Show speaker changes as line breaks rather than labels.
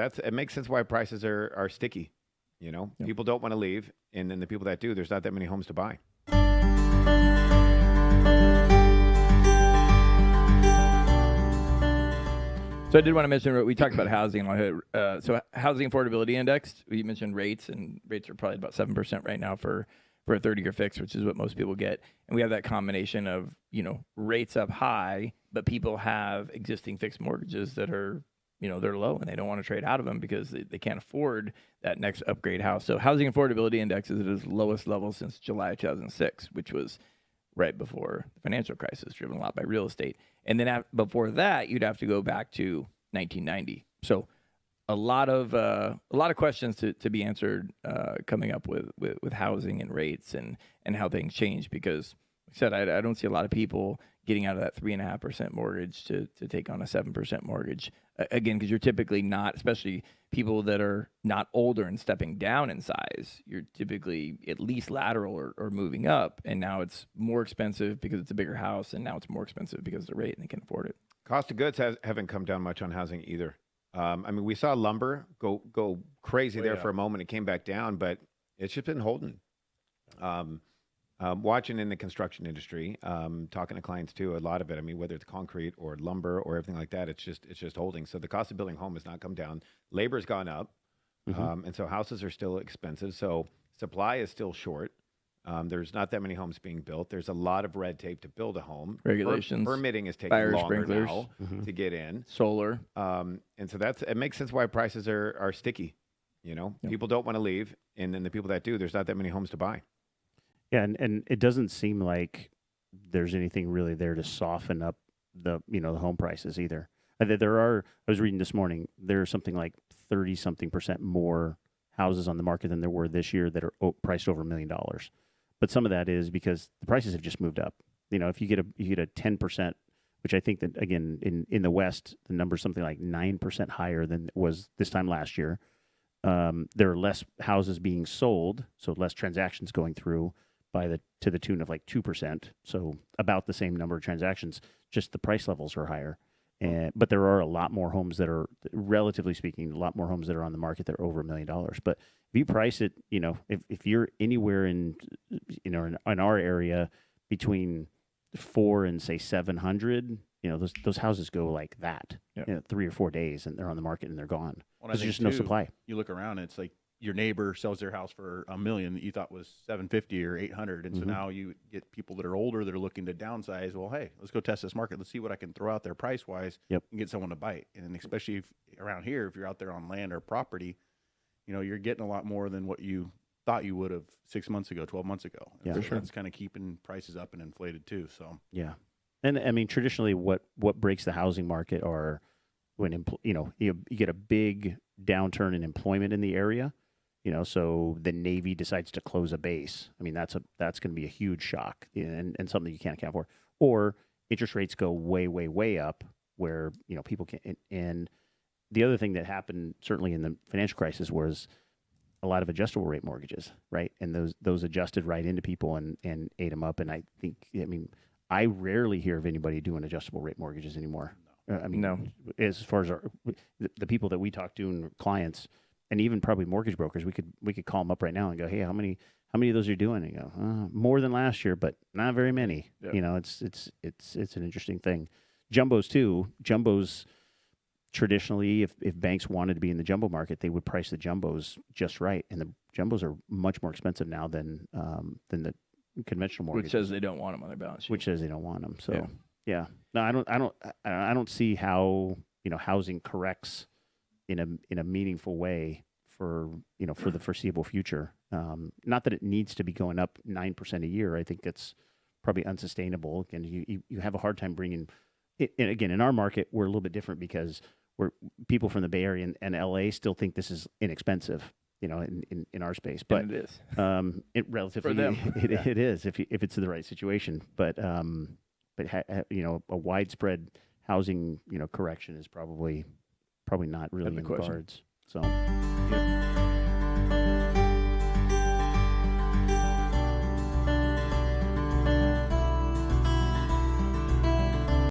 It makes sense why prices are sticky. People don't want to leave, and then the people that do, there's not that many homes to buy.
So I did want to mention, we talked about housing. So housing affordability index, we mentioned rates, and rates are probably about 7% right now for a 30-year fix, which is what most people get. And we have that combination of, rates up high, but people have existing fixed mortgages that are, they're low, and they don't want to trade out of them because they can't afford that next upgrade house. So housing affordability index is at its lowest level since July 2006, which was right before the financial crisis, driven a lot by real estate. And then before that, you'd have to go back to 1990. So a lot of questions to be answered coming up with housing and rates and how things change, because like I said, I don't see a lot of people getting out of that 3.5% mortgage to take on a 7% mortgage. Again, because you're typically not, especially people that are not older and stepping down in size, you're typically at least lateral or moving up. And now it's more expensive because it's a bigger house, and now it's more expensive because of the rate and they can afford it.
Cost of goods haven't come down much on housing either. We saw lumber go crazy there for a moment. It came back down, but it's just been holding. Watching in the construction industry, talking to clients too, a lot of it, whether it's concrete or lumber or everything like that, it's just holding. So the cost of building a home has not come down. Labor's gone up. And so houses are still expensive. So supply is still short. There's not that many homes being built. There's a lot of red tape to build a home.
Regulations.
Permitting is taking
fire
longer
sprinklers
now to get in.
Solar.
And so it makes sense why prices are sticky. People don't want to leave, and then the people that do, there's not that many homes to buy.
Yeah, and it doesn't seem like there's anything really there to soften up the home prices either. I was reading this morning, there's something like 30-something% more houses on the market than there were this year that are priced over $1 million. But some of that is because the prices have just moved up. If you get a 10%, which I think that, again, in the West, the number's something like 9% higher than it was this time last year. There are less houses being sold, so less transactions going through to the tune of like 2%. So about the same number of transactions, just the price levels are higher. But there are a lot more homes that are, relatively speaking, a lot more homes that are on the market that are over $1 million. But if you price it, if you're anywhere in our area between 4 and say 700, those houses go like that. 3 or 4 days, and they're on the market and they're gone. There's just no supply.
You look around, it's like your neighbor sells their house for $1 million that you thought was $750 or $800, and so now you get people that are older that are looking to downsize. Well, hey, let's go test this market. Let's see what I can throw out there price wise and get someone to bite. And especially if around here, if you're out there on land or property, you're getting a lot more than what you thought you would have 6 months ago, 12 months ago. And so that's kind of keeping prices up and inflated too. So
yeah, and traditionally, what breaks the housing market are when you get a big downturn in employment in the area. So the Navy decides to close a base. That's going to be a huge shock and something you can't account for. Or interest rates go way, way, way up where, people can't. And the other thing that happened certainly in the financial crisis was a lot of adjustable rate mortgages, right? And those adjusted right into people and ate them up. And I think, I rarely hear of anybody doing adjustable rate mortgages anymore.
No.
As far as the people that we talk to and clients, and even probably mortgage brokers, we could call them up right now and go, hey, how many of those are you doing? And you go, more than last year, but not very many. Yeah. It's an interesting thing. Jumbos too. Jumbos traditionally, if banks wanted to be in the jumbo market, they would price the jumbos just right, and the jumbos are much more expensive now than the conventional mortgage.
Which says they don't want them on their balance sheet.
Which says they don't want them. So yeah. No, I don't see how housing corrects in a meaningful way for the foreseeable future. Not that it needs to be going up 9% a year. I think it's probably unsustainable. And you have a hard time bringing it. And again, in our market, we're a little bit different because people from the Bay Area and LA still think this is inexpensive. In our space, but
and it is.
It relatively
for them.
it is if it's the right situation. But a widespread housing correction is probably not really in the cards. So. Yeah.